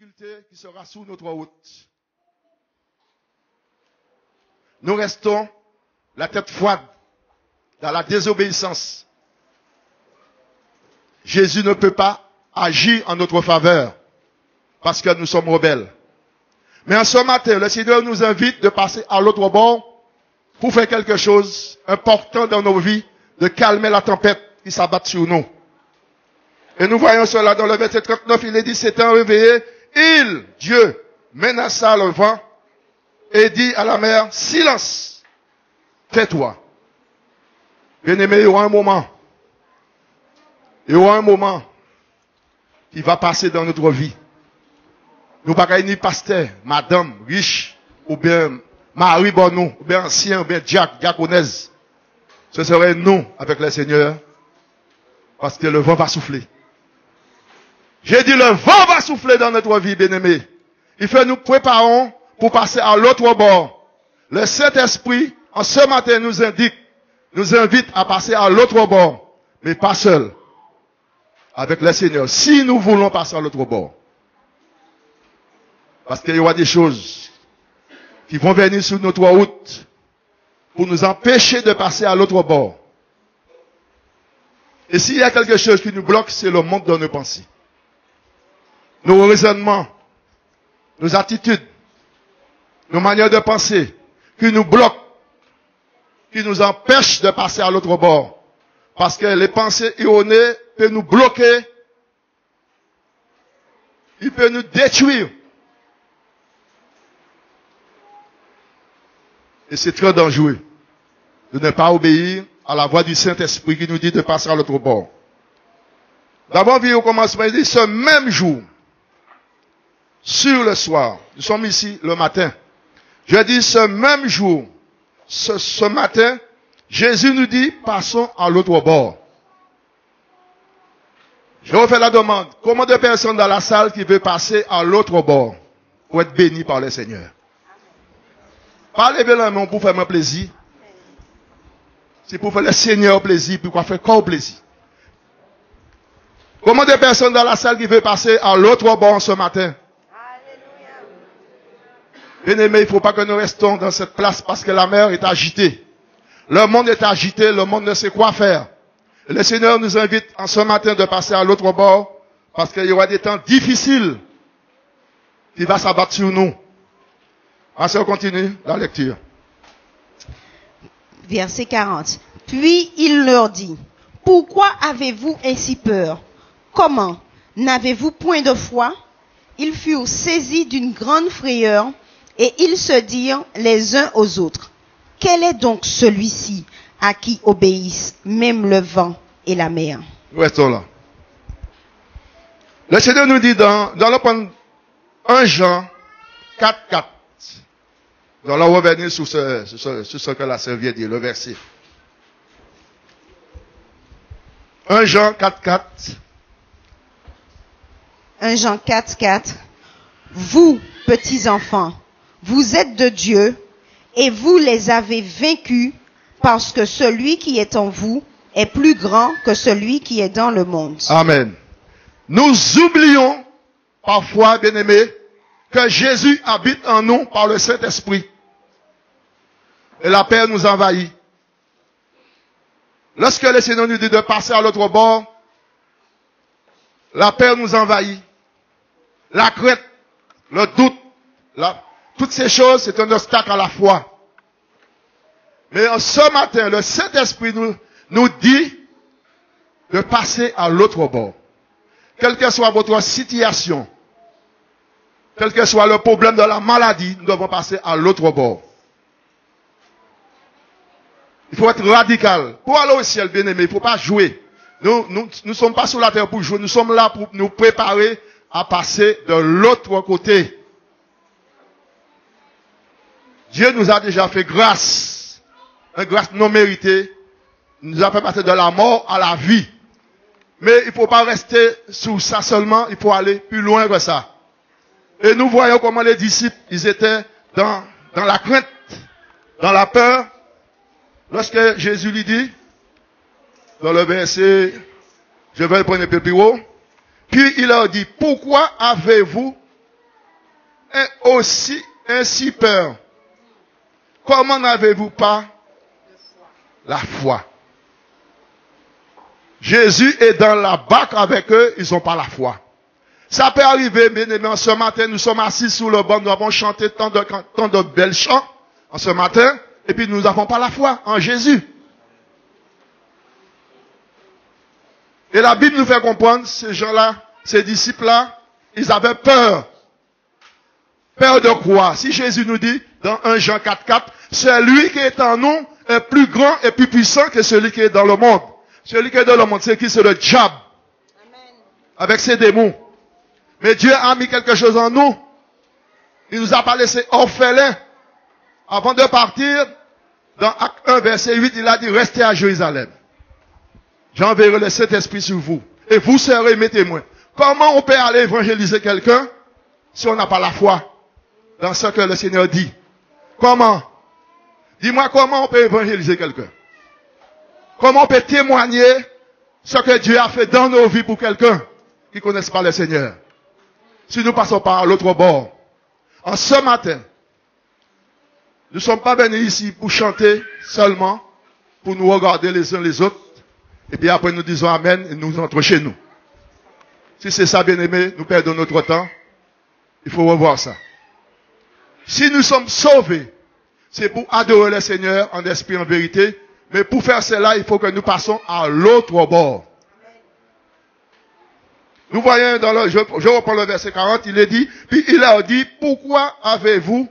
difficulté qui sera sur notre route. Nous restons la tête froide dans la désobéissance. Jésus ne peut pas agir en notre faveur parce que nous sommes rebelles. Mais en ce matin, le Seigneur nous invite de passer à l'autre bord pour faire quelque chose d'important dans nos vies, de calmer la tempête qui s'abat sur nous. Et nous voyons cela dans le verset 39, il est dit, s'étant réveillé, Dieu, menaça le vent et dit à la mer, silence, tais-toi. Bien-aimé, il y aura un moment qui va passer dans notre vie. Nous ne sommes ni pasteur, madame, riche, ou bien Marie Bonnou, ou bien ancien, ou bien diaconaise. Ce serait nous avec le Seigneur, parce que le vent va souffler. J'ai dit, le vent va souffler dans notre vie, bien-aimé. Il faut nous préparer pour passer à l'autre bord. Le Saint-Esprit, en ce matin, nous invite à passer à l'autre bord, mais pas seul, avec le Seigneur, si nous voulons passer à l'autre bord. Parce qu'il y aura des choses qui vont venir sur notre route pour nous empêcher de passer à l'autre bord. Et s'il y a quelque chose qui nous bloque, c'est le monde de nos pensées. Nos raisonnements, nos attitudes, nos manières de penser, qui nous bloquent, qui nous empêchent de passer à l'autre bord. Parce que les pensées erronées peuvent nous bloquer, ils peuvent nous détruire. Et c'est très dangereux de ne pas obéir à la voix du Saint-Esprit qui nous dit de passer à l'autre bord. D'abord, vu au commencement, il dit, ce même jour, sur le soir, nous sommes ici le matin. Je dis ce même jour, ce matin, Jésus nous dit, passons à l'autre bord. Je refais la demande. Combien de personnes dans la salle qui veulent passer à l'autre bord pour être bénies par le Seigneur? Parlez bien la main pour faire mon plaisir. C'est pour faire le Seigneur plaisir, pour quoi faire corps plaisir. Combien de personnes dans la salle qui veulent passer à l'autre bord ce matin? Bien-aimés, il ne faut pas que nous restons dans cette place parce que la mer est agitée. Le monde est agité, le monde ne sait quoi faire. Et le Seigneur nous invite en ce matin de passer à l'autre bord parce qu'il y aura des temps difficiles qui vont s'abattre sur nous. Ainsi, on continue la lecture. Verset 40. Puis il leur dit, pourquoi avez-vous ainsi peur? Comment? N'avez-vous point de foi? Ils furent saisis d'une grande frayeur et ils se dirent les uns aux autres, quel est donc celui-ci à qui obéissent même le vent et la mer? Restons là. Le Seigneur nous dit dans le 1 Jean 4:4. Nous allons revenir sur ce que la sœur vient de dire, le verset. 1 Jean 4:4. 1 Jean 4:4. Vous, petits enfants, vous êtes de Dieu et vous les avez vaincus parce que celui qui est en vous est plus grand que celui qui est dans le monde. Amen. Nous oublions parfois, bien-aimés, que Jésus habite en nous par le Saint-Esprit. Et la paix nous envahit. Lorsque le Seigneur nous dit de passer à l'autre bord, la paix nous envahit. La crainte, le doute, toutes ces choses, c'est un obstacle à la foi. Mais ce matin, le Saint-Esprit nous dit de passer à l'autre bord. Quelle que soit votre situation, quel que soit le problème de la maladie, nous devons passer à l'autre bord. Il faut être radical. Pour aller au ciel, bien-aimé, il ne faut pas jouer. Nous ne sommes pas sur la terre pour jouer. Nous sommes là pour nous préparer à passer de l'autre côté. Dieu nous a déjà fait grâce. Une grâce non méritée. Il nous a fait passer de la mort à la vie. Mais il ne faut pas rester sur ça seulement. Il faut aller plus loin que ça. Et nous voyons comment les disciples, ils étaient dans la crainte, dans la peur. Lorsque Jésus lui dit, dans le verset, je vais le prendre un peu plus haut, puis il leur dit, pourquoi avez-vous aussi ainsi peur. Comment n'avez-vous pas la foi? Jésus est dans la barque avec eux, ils n'ont pas la foi. Ça peut arriver, bien aimé, ce matin, nous sommes assis sous le banc, nous avons chanté tant de belles chants en ce matin, et puis nous n'avons pas la foi en Jésus. Et la Bible nous fait comprendre, ces gens-là, ces disciples-là, ils avaient peur. Peur de quoi? Si Jésus nous dit, dans 1 Jean 4,4, celui qui est en nous est plus grand et plus puissant que celui qui est dans le monde. Celui qui est dans le monde, c'est qui? C'est le diable. Amen. Avec ses démons. Mais Dieu a mis quelque chose en nous. Il nous a pas laissé orphelins. Avant de partir, dans Acte 1, verset 8, il a dit, restez à Jérusalem. J'enverrai le Saint-Esprit sur vous. Et vous serez mes témoins. Comment on peut aller évangéliser quelqu'un si on n'a pas la foi dans ce que le Seigneur dit? Comment? Dis-moi comment on peut évangéliser quelqu'un? Comment on peut témoigner ce que Dieu a fait dans nos vies pour quelqu'un qui ne connaisse pas le Seigneur? Si nous passons par l'autre bord. En ce matin, nous ne sommes pas venus ici pour chanter seulement, pour nous regarder les uns les autres, et puis après nous disons Amen et nous entrons chez nous. Si c'est ça, bien aimé, nous perdons notre temps. Il faut revoir ça. Si nous sommes sauvés, c'est pour adorer le Seigneur en esprit, en vérité. Mais pour faire cela, il faut que nous passions à l'autre bord. Nous voyons dans le, je reprends le verset 40, il est dit, puis il leur dit, pourquoi avez-vous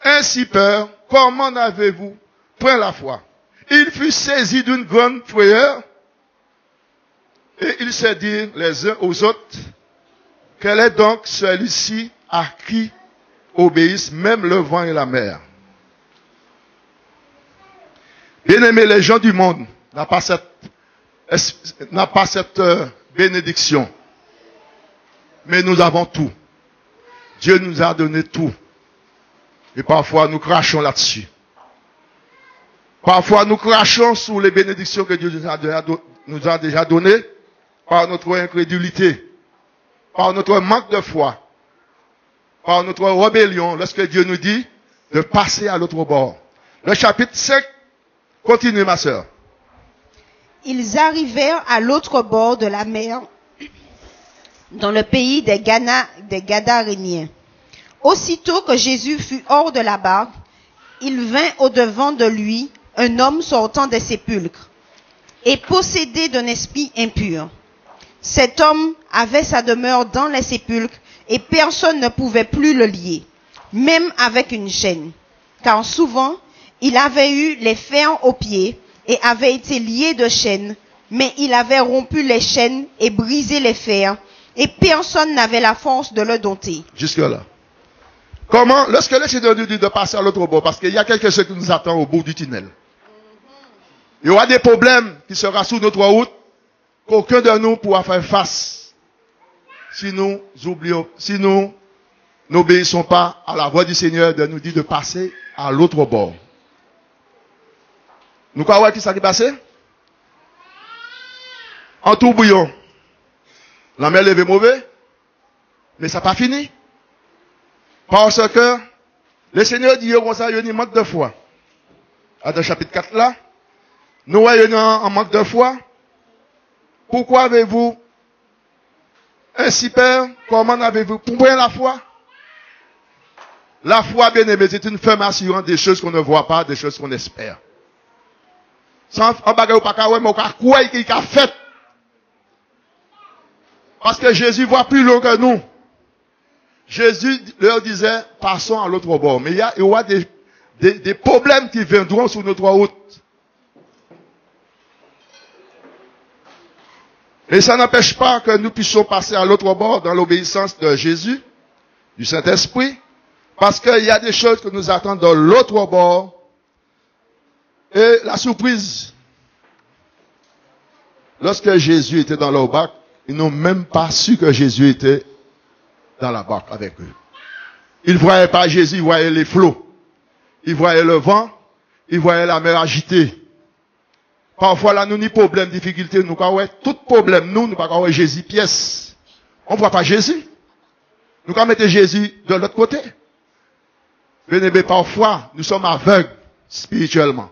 ainsi peur? Comment n'avez-vous point la foi? Il fut saisi d'une grande frayeur, et ils se dirent les uns aux autres, quel est donc celui-ci à qui obéissent même le vent et la mer? Bien-aimés, les gens du monde n'ont pas cette bénédiction. Mais nous avons tout. Dieu nous a donné tout. Et parfois nous crachons là-dessus. Parfois nous crachons sur les bénédictions que Dieu nous a déjà données par notre incrédulité, par notre manque de foi, par notre rébellion, lorsque Dieu nous dit de passer à l'autre bord. Le chapitre 5 continue, ma sœur. Ils arrivèrent à l'autre bord de la mer, dans le pays des Gadaréniens. Aussitôt que Jésus fut hors de la barque, il vint au-devant de lui un homme sortant des sépulcres et possédé d'un esprit impur. Cet homme avait sa demeure dans les sépulcres et personne ne pouvait plus le lier, même avec une chaîne, car souvent il avait eu les fers aux pieds et avait été lié de chaînes, mais il avait rompu les chaînes et brisé les fers, et personne n'avait la force de le dompter. Jusque-là. Comment, lorsque le Seigneur nous dit de passer à l'autre bord, parce qu'il y a quelque chose qui nous attend au bout du tunnel. Il y aura des problèmes qui seront sur notre route, qu'aucun de nous pourra faire face, si nous oublions, si nous n'obéissons pas à la voix du Seigneur de nous dire de passer à l'autre bord. Nous croyons qui ça qui passé? En tout bouillon. La mer levée mauvais. Mais ça n'a pas fini. Parce que le Seigneur dit, comme ça, il y a un manque de foi. À dans le chapitre 4 là, nous voyons un manque de foi. Pourquoi avez-vous ainsi peur? Comment avez-vous pour la foi? La foi, bien aimé, c'est une ferme assurance des choses qu'on ne voit pas, des choses qu'on espère. Sans en bagay ou pas ka ouais, mais quoi qu'il a fait. Parce que Jésus voit plus loin que nous. Jésus leur disait, passons à l'autre bord. Mais il y aura des problèmes qui viendront sur notre route. Et ça n'empêche pas que nous puissions passer à l'autre bord dans l'obéissance de Jésus, du Saint-Esprit, parce qu'il y a des choses que nous attendent dans l'autre bord. Et la surprise, lorsque Jésus était dans leur barque, ils n'ont même pas su que Jésus était dans la barque avec eux. Ils ne voyaient pas Jésus, ils voyaient les flots. Ils voyaient le vent, ils voyaient la mer agitée. Parfois, là, nous, ni problème, difficulté, nous, tout problème, nous, pas Jésus pièce. On ne voit pas Jésus. Nous allons mettre Jésus de l'autre côté. Bien-aimés, parfois, nous sommes aveugles spirituellement.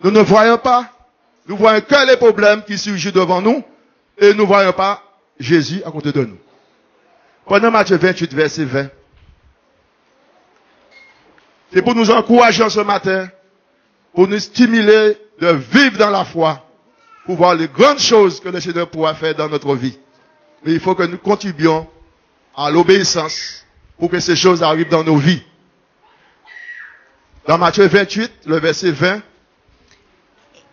Nous ne voyons pas. Nous voyons que les problèmes qui surgissent devant nous et nous ne voyons pas Jésus à côté de nous. Pendant Matthieu 28, verset 20, c'est pour nous encourager ce matin, pour nous stimuler de vivre dans la foi, pour voir les grandes choses que le Seigneur pourra faire dans notre vie. Mais il faut que nous contribuions à l'obéissance pour que ces choses arrivent dans nos vies. Dans Matthieu 28, le verset 20,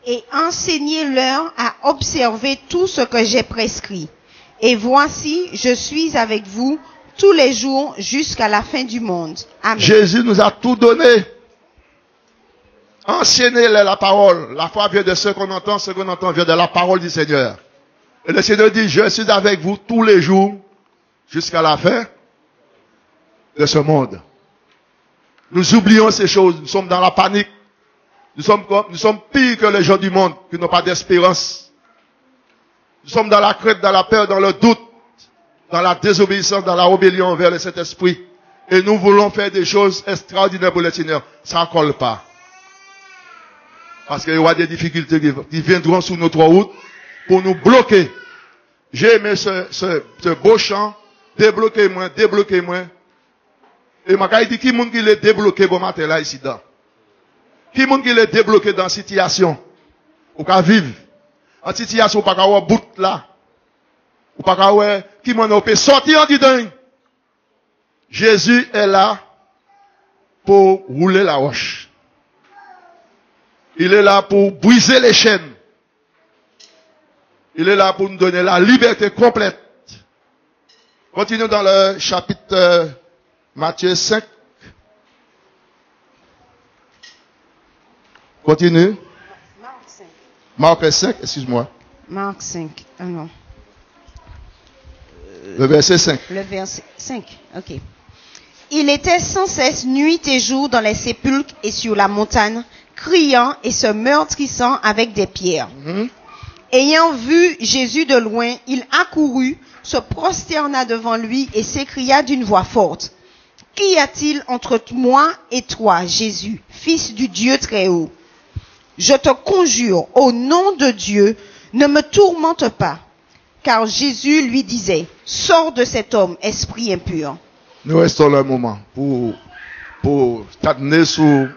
et enseignez-leur à observer tout ce que j'ai prescrit. Et voici, je suis avec vous tous les jours jusqu'à la fin du monde. Amen. Jésus nous a tout donné. Enseignez-les la parole. La foi vient de ce qu'on entend vient de la parole du Seigneur. Et le Seigneur dit, je suis avec vous tous les jours jusqu'à la fin de ce monde. Nous oublions ces choses, nous sommes dans la panique. Nous sommes pires que les gens du monde qui n'ont pas d'espérance. Nous sommes dans la crainte, dans la peur, dans le doute, dans la désobéissance, dans la rébellion envers le Saint-Esprit. Et nous voulons faire des choses extraordinaires pour le Seigneur. Ça ne colle pas. Parce qu'il y aura des difficultés qui viendront sur notre route pour nous bloquer. J'ai aimé ce beau chant. Débloquez-moi, débloquez-moi. Et ma dit qui monde qui l'est débloqué bon matin là ici dedans. Qui monde qui l'est débloqué dans la situation? Ou qu'à vivre. En situation, ou pas qu'à bout là. Ou pas qu'à qui m'en peut sortir en dedans. Jésus est là pour rouler la roche. Il est là pour briser les chaînes. Il est là pour nous donner la liberté complète. Continuons dans le chapitre Matthieu 5. Continue. Marc 5, excuse-moi. Marc 5, ah non. Le verset 5. Le verset 5, ok. Il était sans cesse nuit et jour dans les sépulcres et sur la montagne, criant et se meurtrissant avec des pierres. Ayant vu Jésus de loin, il accourut, se prosterna devant lui et s'écria d'une voix forte. Qu'y a-t-il entre moi et toi, Jésus, fils du Dieu très haut? Je te conjure, au nom de Dieu, ne me tourmente pas. Car Jésus lui disait, sors de cet homme, esprit impur. Nous restons là un moment pour t'amener sur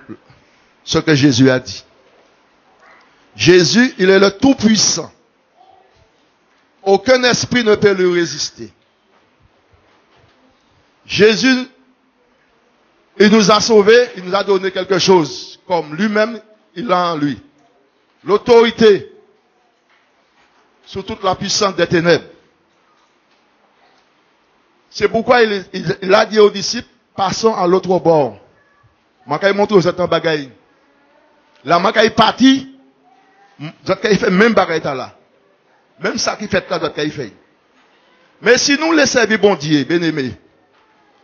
ce que Jésus a dit. Jésus, il est le Tout-Puissant. Aucun esprit ne peut lui résister. Jésus, il nous a sauvés, il nous a donné quelque chose, comme lui-même, il a en lui. L'autorité sur toute la puissance des ténèbres. C'est pourquoi il a dit aux disciples, passons à l'autre bord. Je montre aux autres bagailles. La macaille partie, d'autres fait même bagaille là. Même ça qui fait là, d'autres fait. Mais si nous laissons servir bon Dieu, bien aimé,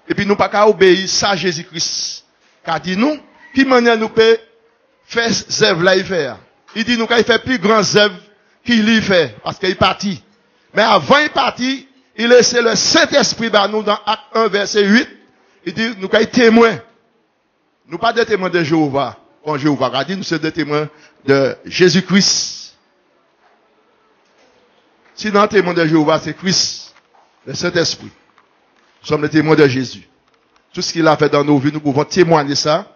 et puis nous pas qu'à obéir ça Jésus-Christ, car dit nous, qui manière nous peut faire ces œuvres là il fait. Il dit nous qu'il fait plus grandes œuvres qu'il y fait, parce qu'il est parti. Mais avant il parti, il laissait le Saint-Esprit par nous dans Acte 1, verset 8. Il dit nous qu'il témoins. Nous pas des témoins de Jéhovah. Quand Jéhovah a dit, nous sommes des témoins de Jésus-Christ. Sinon, témoin de Jéhovah, c'est Christ, le Saint-Esprit. Nous sommes les témoins de Jésus. Tout ce qu'il a fait dans nos vies, nous pouvons témoigner ça.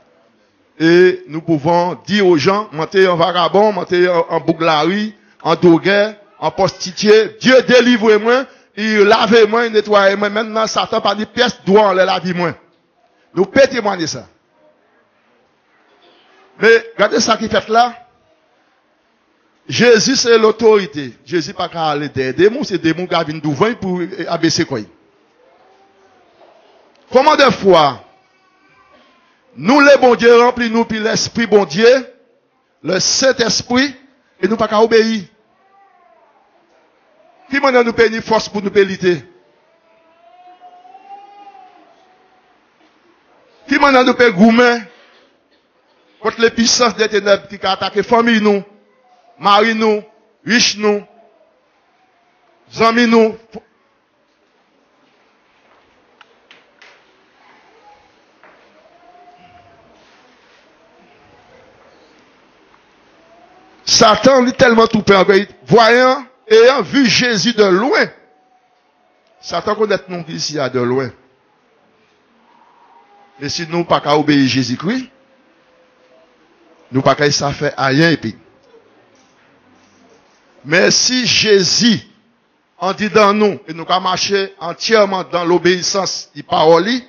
Et nous pouvons dire aux gens, montez en vagabond, montez en bouglarie, en drogueur, en prostituée. Dieu délivre-moi, il lave-moi, il nettoie-moi. Maintenant, Satan pas dit pièce doit en laver moi. Nous pouvons témoigner ça. Mais, regardez ça qui fait là. Jésus, c'est l'autorité. Jésus pas qu'à aller des démons, c'est des démons qui viennent devant pour abaisser quoi. Comment de fois, nous les bon Dieu remplis nous, puis l'esprit bon Dieu, le Saint-Esprit, et nous pas qu'à obéir. Qui m'a nous payer force pour nous péliter? Qui m'a nous payer gourmet? Contre les puissances des ténèbres qui attaquent famille nous, mari nous, riche nous, amis nous. Satan lui tellement tout peur, voyant, ayant vu Jésus de loin. Satan connaît non ici de loin. Mais si nous pas qu'à obéir Jésus-Christ, nous pas qu'à ça fait rien et puis. Mais si Jésus en dit dans nous, et nous qu'à marcher entièrement dans l'obéissance des paroles,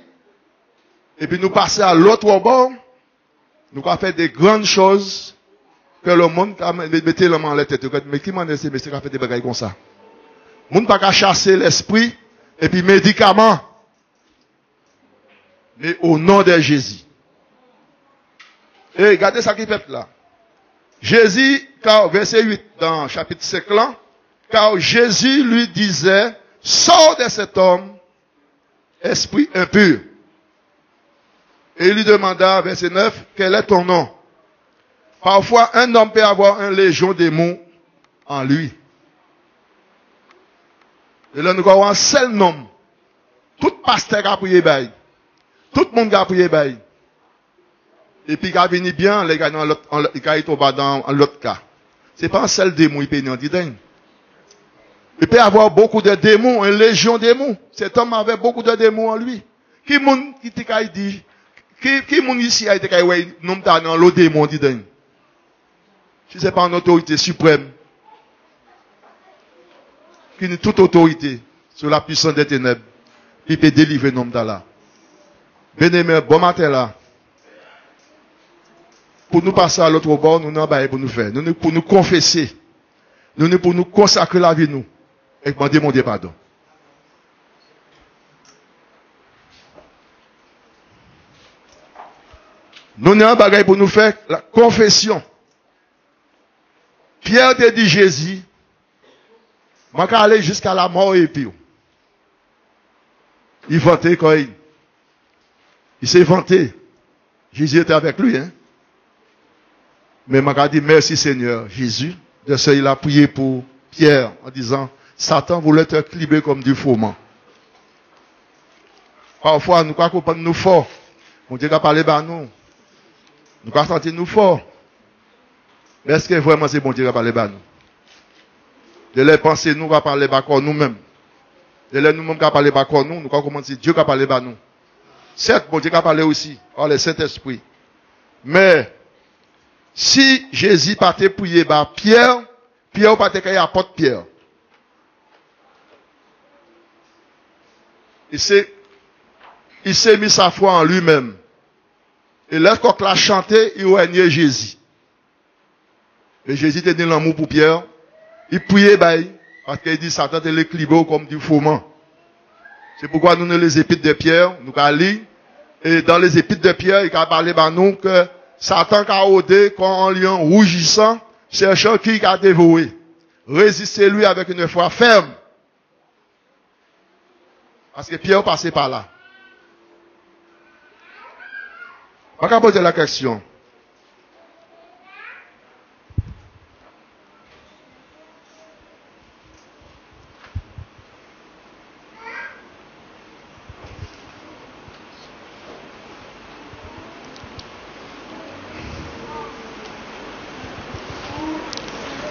et puis nous passer à l'autre bord, nous qu'à faire des grandes choses, que le monde a mettre la main en la tête. Mais qui m'en est ces messieurs qui a fait des bagailles comme ça? Le monde pas qu'à chasser l'esprit, et puis médicaments. Mais au nom de Jésus. Et regardez ça qui fait là. Jésus, car verset 8 dans chapitre 5 là, car Jésus lui disait, sors de cet homme, esprit impur. Et il lui demanda, verset 9, quel est ton nom? Parfois, un homme peut avoir un légion de démons en lui. Et là, nous avons un seul nom. Tout pasteur a prié bail. Tout le monde a prié bail. Et puis, il a venu bien, les gars, il a été dans l'autre cas. C'est pas un seul démon, il peut y en dire. Il peut avoir beaucoup de démons, une légion de démons. Cet homme avait beaucoup de démons en lui. Qui moun, qui t'a dit, qui moun ici a été ouais, nous dans l'autre démon, dit d'un. Si c'est pas une autorité suprême, qui a toute autorité sur la puissance des ténèbres, il peut délivrer l'homme là. Bien-aimé, bon matin là. Pour nous passer à l'autre bord, nous n'avons pas pour nous faire. Nous pour nous confesser. Nous pour nous consacrer la vie nous. Et demander mon Dieu pardon. Nous n'avons pas pour nous faire la confession. Pierre te dit Jésus, moi qu'à aller jusqu'à la mort et puis. Il vantait quand il s'est vanté. Jésus était avec lui, hein. Mais m'a dit merci Seigneur Jésus. De ce il a prié pour Pierre en disant Satan voulait te cliver comme du froment. Parfois nous croyons qu'on nous fort. Mon Dieu a parlé par nous. Nous croyons sentir nous fort. Mais est-ce que vraiment c'est bon Dieu qui a parlé par nous? De les penser nous va parler par nous-mêmes. De les nous-mêmes qui a parlé par nous, nous croyons comment c'est Dieu qui a parlé par nous. Certes, bon Dieu a parlé aussi par le Saint-Esprit. Mais si Jésus partait prier par Pierre, Pierre partait qu'il apporte Pierre. Il s'est mis sa foi en lui-même. Et lorsqu'on l'a chanté, il a nié Jésus. Et Jésus était dans l'amour pour Pierre. Il priait parce qu'il dit Satan te l'équilibre comme du froment. C'est pourquoi nous, les épîtres de Pierre, nous allons lire. Et dans les épîtres de Pierre, il a parlé par nous que Satan a ôté quand un lion rougissant, cherchant qui a dévoré. Résistez-lui avec une foi ferme. Parce que Pierre passait par là. On va poser la question.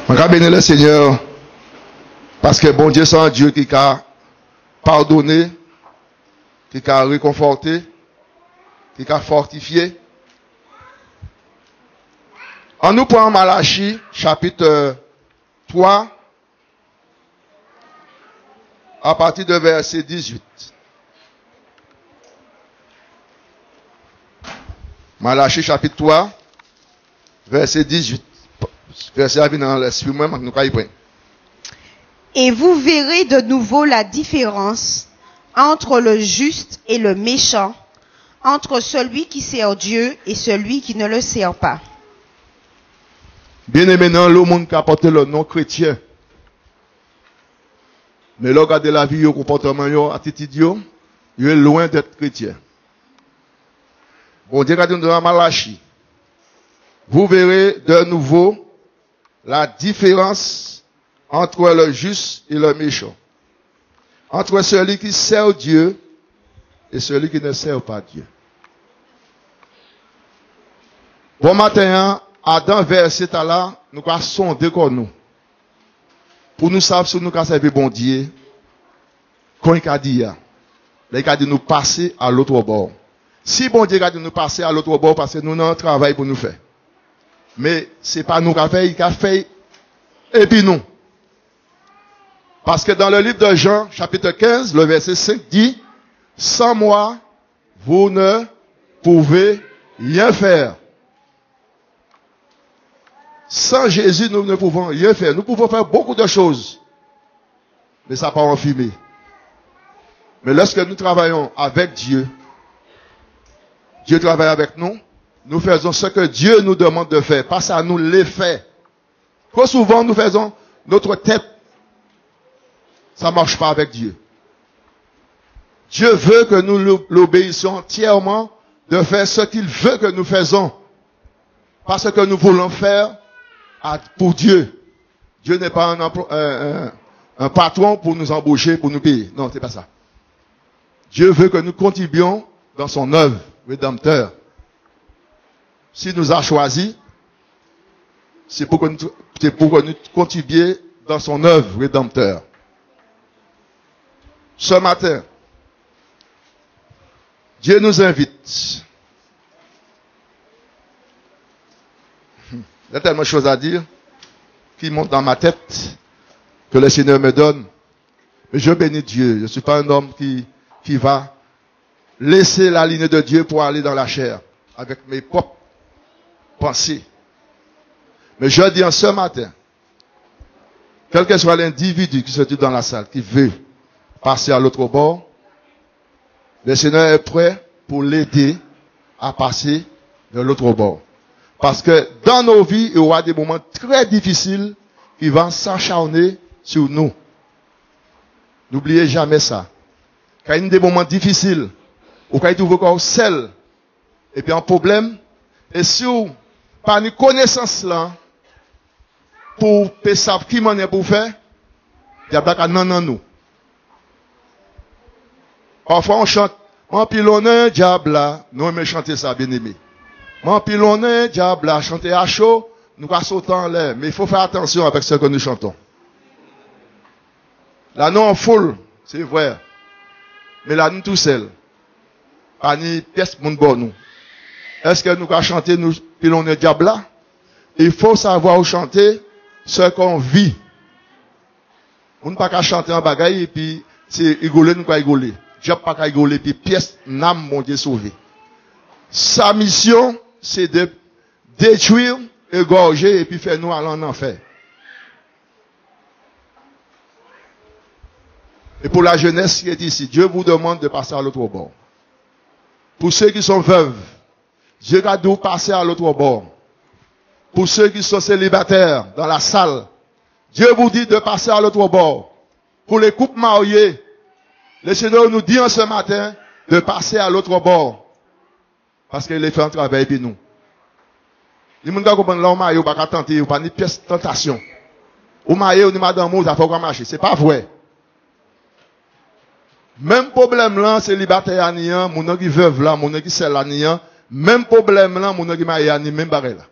On va bénir le Seigneur parce que bon Dieu c'est un Dieu qui a pardonné, qui a réconforté, qui a fortifié. En nous prenant Malachie, chapitre 3, à partir de verset 18. Malachie, chapitre 3, verset 18. Verset à venir dans l'esprit, moi, nous caillons. Et vous verrez de nouveau la différence entre le juste et le méchant, entre celui qui sert Dieu et celui qui ne le sert pas. Bien aimé, dans le monde qui a porté le nom chrétien. Mais là, regardez la vie, le comportement, l'attitude, il est loin d'être chrétien. Bon Dieu, regardez dans Malachie. Vous verrez de nouveau la différence entre le juste et le méchant. Entre celui qui sert Dieu et celui qui ne sert pas Dieu. Bon matin, Adam verset là, nous avons sondé comme nous. Pour nous savoir si nous avons servi bon Dieu, quand il a dit, il a dit nous passer à l'autre bord. Si bon Dieu a dit nous passer à l'autre bord, parce que nous avons un travail pour nous faire. Mais c'est pas nous qui avons fait, il a fait, et puis nous. Parce que dans le livre de Jean, chapitre 15, le verset 5 dit, sans moi, vous ne pouvez rien faire. Sans Jésus, nous ne pouvons rien faire. Nous pouvons faire beaucoup de choses. Mais ça part en fumée. Mais lorsque nous travaillons avec Dieu, Dieu travaille avec nous, nous faisons ce que Dieu nous demande de faire. Pas ça, nous les fait. Trop souvent, nous faisons notre tête. Ça marche pas avec Dieu. Dieu veut que nous l'obéissions entièrement de faire ce qu'il veut que nous faisons. Pas ce que nous voulons faire pour Dieu. Dieu n'est pas un patron pour nous embaucher, pour nous payer. Non, c'est pas ça. Dieu veut que nous contribuions dans son œuvre rédempteur. S'il nous a choisis, c'est pour que nous contribuions dans son œuvre rédempteur. Ce matin, Dieu nous invite. Il y a tellement de choses à dire qui montent dans ma tête que le Seigneur me donne. Mais je bénis Dieu. Je ne suis pas un homme qui va laisser la ligne de Dieu pour aller dans la chair avec mes propres pensées. Mais je dis en ce matin, quel que soit l'individu qui se trouve dans la salle, qui veut passer à l'autre bord, le Seigneur est prêt pour l'aider à passer de l'autre bord. Parce que dans nos vies, il y aura des moments très difficiles qui vont s'acharner sur nous. N'oubliez jamais ça. Quand il y a des moments difficiles, ou quand il trouve encore seul, et puis un problème, et si vous par une connaissance là, pour savoir qui m'en est pour faire, il y a pas non nous. Parfois on chante, mon pilonné diable là, nous aimons chanter ça bien aimé. Mon pilonné diable là, chanter à chaud, nous va sauter en l'air, mais il faut faire attention avec ce que nous chantons. Là nous en foule, c'est vrai. Mais là nous tout seuls. Pas ni pièce moun bon nous. Est-ce que nous allons chanter nous pilonné diable là? Il faut savoir chanter ce qu'on vit. On ne peut pas chanter en bagaille et puis c'est rigoler, nous pas rigoler. Diable pas rigoler puis pièce n'âme mon Dieu sauvé. Sa mission c'est de détruire, égorger et puis faire nous aller en enfer. Et pour la jeunesse qui est ici, Dieu vous demande de passer à l'autre bord. Pour ceux qui sont veuves, Dieu va nous passer à l'autre bord. Pour ceux qui sont célibataires dans la salle, Dieu vous dit de passer à l'autre bord. Pour les couples mariés, le Seigneur nous dit en ce matin de passer à l'autre bord. Parce qu'il est fait un travail pour nous. Les gens qui comprennent là, on marié, on va pas tenter, on va pas ni pièce tentation. Ou marié, ou ni madame, ou ça faut qu'on marche. C'est pas vrai. Même problème là, célibataire à niant, mon qui veuve là, mon qui seul à niant, même problème là, mon qui marié à niant, même barré là.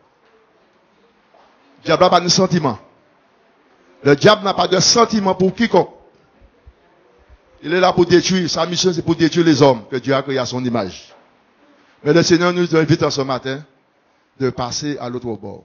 Le diable n'a pas de sentiment. Le diable n'a pas de sentiment pour quiconque. Il est là pour détruire. Sa mission, c'est pour détruire les hommes que Dieu a créés à son image. Mais le Seigneur nous invite en ce matin de passer à l'autre bord.